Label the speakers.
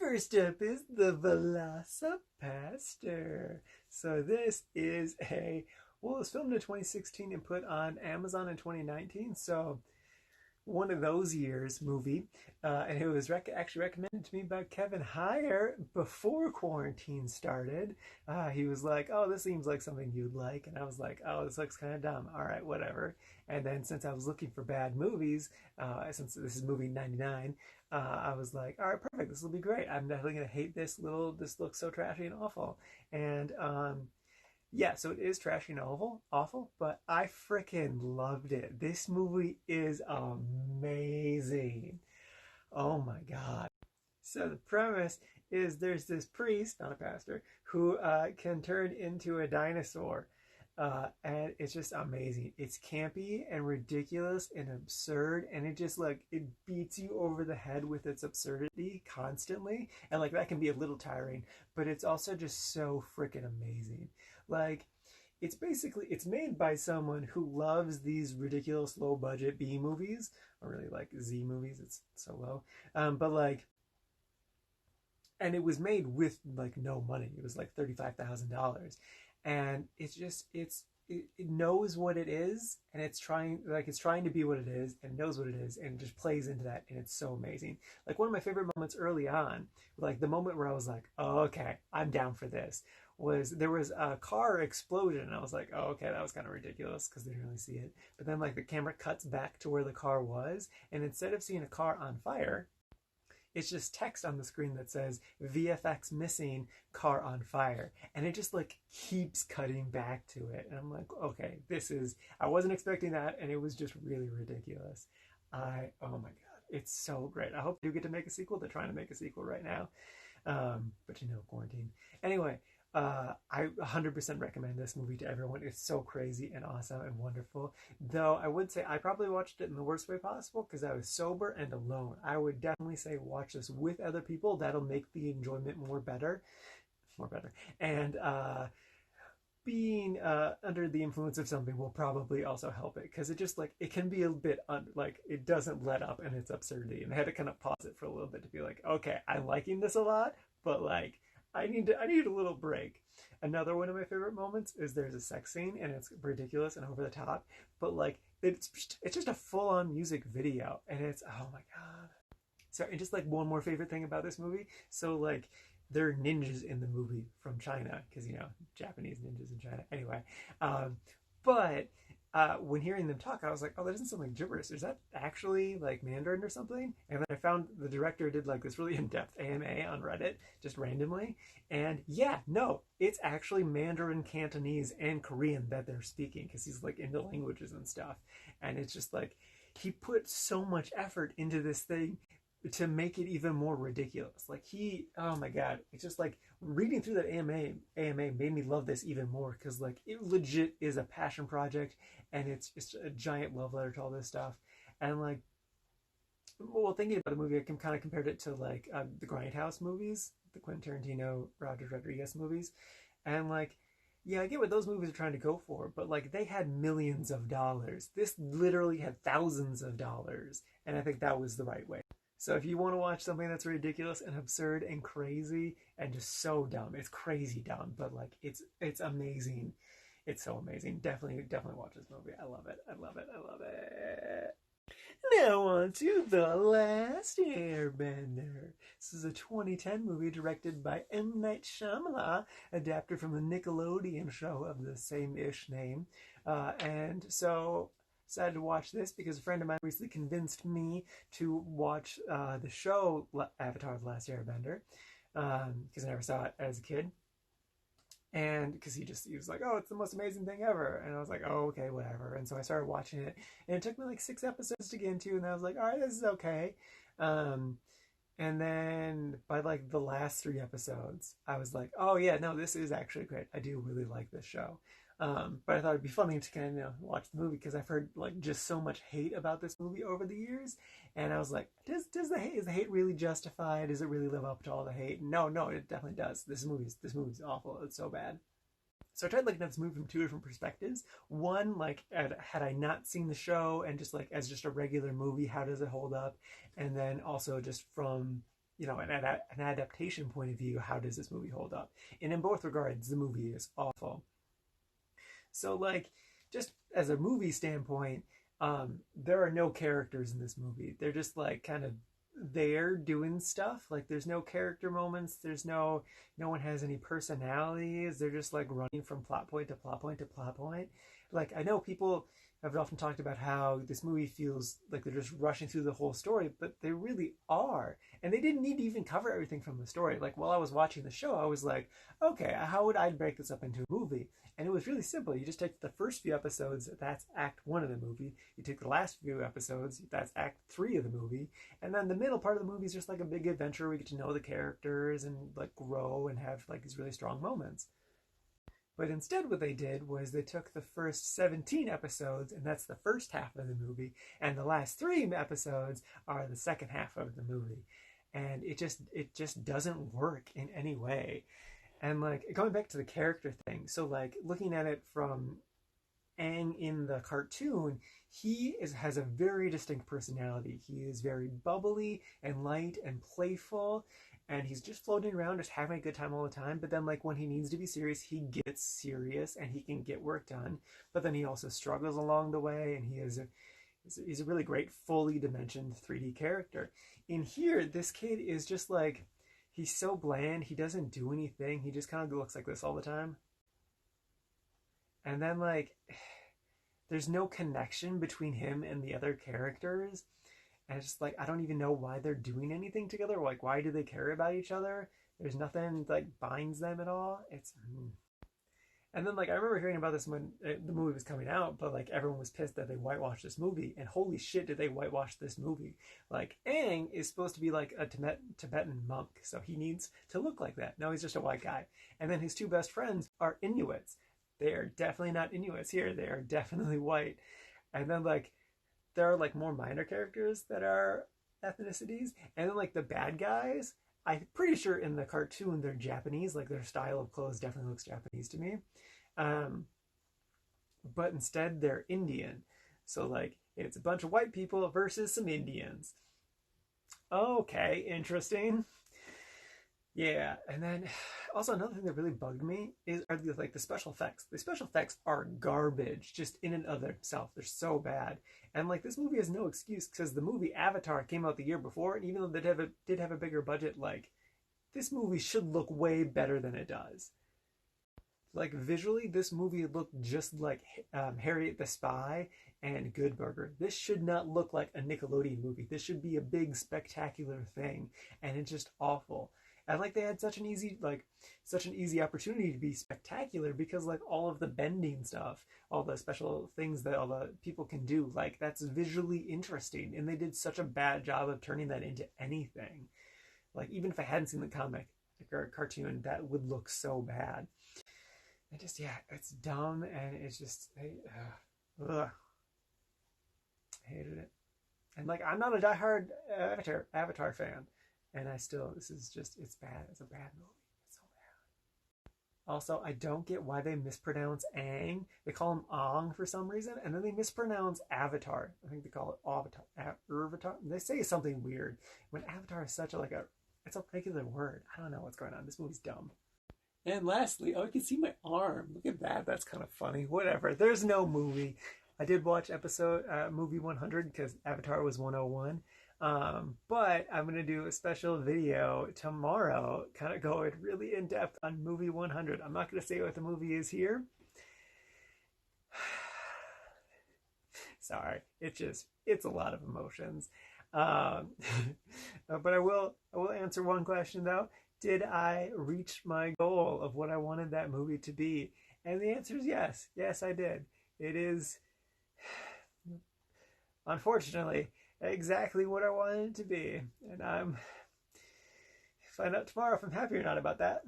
Speaker 1: First up is the Velocipastor. So this is well, it was filmed in 2016 and put on Amazon in 2019. So one of those years movie, and it was actually recommended to me by Kevin Heyer before quarantine started. He was like, "Oh, this seems like something you'd like," and I was like, "Oh, this looks kind of dumb. All right, whatever." And then since I was looking for bad movies, since this is movie 99, I was like, "All right, perfect. This will be great. I'm definitely gonna hate this little. This looks so trashy and awful." And yeah, so it is trashy and awful, but I freaking loved it. This movie is amazing. Oh my God. So the premise is there's this priest, not a pastor, who can turn into a dinosaur. And it's just amazing. It's campy and ridiculous and absurd, and it just like it beats you over the head with its absurdity constantly. And like that can be a little tiring, but it's also just so freaking amazing. Like it's made by someone who loves these ridiculous low budget B movies, or really like Z movies. It's so low, but like, and it was made with like no money. It was like $35,000, and it knows what it is, and it's trying to be what it is, and knows what it is, and it just plays into that, and it's so amazing. Like one of my favorite moments early on, like the moment where I was like, oh, okay, I'm down for this, was there was a car explosion, and I was like, oh, okay, that was kind of ridiculous because they didn't really see it. But then like the camera cuts back to where the car was, and instead of seeing a car on fire, it's just text on the screen that says VFX missing, car on fire, and it just like keeps cutting back to it, and I'm like, okay, I wasn't expecting that, and it was just really ridiculous. Oh my God, it's so great. I hope you get to make a sequel. They're trying to make a sequel right now, but quarantine. Anyway, I 100% recommend this movie to everyone. It's so crazy and awesome and wonderful. Though I would say I probably watched it in the worst way possible because I was sober and alone. I would definitely say watch this with other people. That'll make the enjoyment more better. And being under the influence of something will probably also help it because it just like it can be a bit like it doesn't let up in its absurdity. And I had to kind of pause it for a little bit to be like, okay, I'm liking this a lot, but like I need a little break. Another one of my favorite moments is there's a sex scene and it's ridiculous and over the top, but like it's just a full on music video, and it's oh my God. So and just like one more favorite thing about this movie, so like there are ninjas in the movie from China because Japanese ninjas in China. Anyway, but when hearing them talk, I was like, oh, that doesn't sound like gibberish. Is that actually like Mandarin or something? And then I found the director did like this really in-depth AMA on Reddit, just randomly. And yeah, no, it's actually Mandarin, Cantonese, and Korean that they're speaking because he's like into languages and stuff. And it's just like, he put so much effort into this thing to make it even more ridiculous. Like oh my God, it's just like reading through that AMA made me love this even more because like it legit is a passion project, and it's a giant love letter to all this stuff. And like, well, thinking about the movie, I can kind of compared it to like the Grindhouse movies, the Quentin Tarantino, Roger Rodriguez movies, and like, yeah, I get what those movies are trying to go for, but like they had millions of dollars. This literally had thousands of dollars, and I think that was the right way. So if you want to watch something that's ridiculous and absurd and crazy and just so dumb, it's crazy dumb, but like it's amazing. It's so amazing. Definitely watch this movie. I love it. I love it. I love it. Now on to The Last Airbender. This is a 2010 movie directed by M. Night Shyamalan, adapted from the Nickelodeon show of the same-ish name. And so decided to watch this because a friend of mine recently convinced me to watch the show Avatar: The Last Airbender because I never saw it as a kid. And because he was like, oh, it's the most amazing thing ever. And I was like, oh, okay, whatever. And so I started watching it. And it took me like 6 episodes to get into. And I was like, all right, this is okay. And then by like the last 3 episodes, I was like, oh, yeah, no, this is actually great. I do really like this show. But I thought it'd be funny to kind of watch the movie because I've heard like just so much hate about this movie over the years, and I was like, is the hate really justified? Does it really live up to all the hate? No, it definitely does. This movie's awful. It's so bad. So I tried looking at this movie from 2 different perspectives. One, like, had I not seen the show and just like as just a regular movie, how does it hold up? And then also just from an adaptation point of view, how does this movie hold up? And in both regards, the movie is awful. So like, just as a movie standpoint, there are no characters in this movie. They're just like kind of there doing stuff. Like there's no character moments. No one has any personalities. They're just like running from plot point to plot point to plot point. Like I know people have often talked about how this movie feels like they're just rushing through the whole story, but they really are. And they didn't need to even cover everything from the story. Like while I was watching the show, I was like, okay, how would I break this up into a movie? And it was really simple. You just take the first few episodes, that's act 1 of the movie. You take the last few episodes, that's act 3 of the movie. And then the middle part of the movie is just like a big adventure. We get to know the characters and like grow and have like these really strong moments. But instead what they did was they took the first 17 episodes, and that's the first half of the movie, and the last 3 episodes are the second half of the movie. And it just doesn't work in any way. And like going back to the character thing, so like looking at it from Aang in the cartoon, has a very distinct personality. He is very bubbly and light and playful, and he's just floating around, just having a good time all the time. But then like when he needs to be serious, he gets serious and he can get work done. But then he also struggles along the way, and he's a really great fully dimensioned 3D character. In here, this kid is just like, he's so bland. He doesn't do anything. He just kind of looks like this all the time. And then like there's no connection between him and the other characters. And it's just like, I don't even know why they're doing anything together. Like, why do they care about each other? There's nothing like binds them at all. And then like I remember hearing about this when the movie was coming out, but like everyone was pissed that they whitewashed this movie. And holy shit, did they whitewash this movie? Like Aang is supposed to be like a Tibetan monk, so he needs to look like that. No, he's just a white guy. And then his 2 best friends are Inuits. They are definitely not Inuits here. They are definitely white. And then like there are like more minor characters that are ethnicities. And then like the bad guys, I'm pretty sure in the cartoon they're Japanese. Like their style of clothes definitely looks Japanese to me. But instead they're Indian. So like it's a bunch of white people versus some Indians. Okay, interesting. Yeah, and then also another thing that really bugged me are the special effects. The special effects are garbage, just in and of themselves. They're so bad, and like this movie has no excuse because the movie Avatar came out the year before, and even though they did have a bigger budget, like this movie should look way better than it does. Like visually, this movie looked just like Harriet the Spy and Good Burger. This should not look like a Nickelodeon movie. This should be a big spectacular thing, and it's just awful. And like they had such an easy opportunity to be spectacular because like all of the bending stuff, all the special things that all the people can do, like that's visually interesting, and they did such a bad job of turning that into anything. Like even if I hadn't seen the comic or cartoon, that would look so bad. And just it's dumb, and it's just I hated it. And like I'm not a diehard Avatar fan. And it's bad. It's a bad movie. It's so bad. Also, I don't get why they mispronounce Aang. They call him Ong for some reason, and then they mispronounce Avatar. I think they call it Avatar. They say something weird. When Avatar is it's a regular word. I don't know what's going on. This movie's dumb. And lastly, you can see my arm. Look at that. That's kind of funny. Whatever. There's no movie. I did watch movie 100 because Avatar was 101. But I'm going to do a special video tomorrow, kind of going really in depth on movie 100. I'm not going to say what the movie is here. Sorry, it's a lot of emotions. But I will answer one question though. Did I reach my goal of what I wanted that movie to be? And the answer is yes. Yes, I did. It is, unfortunately, exactly what I wanted it to be. And find out tomorrow if I'm happy or not about that.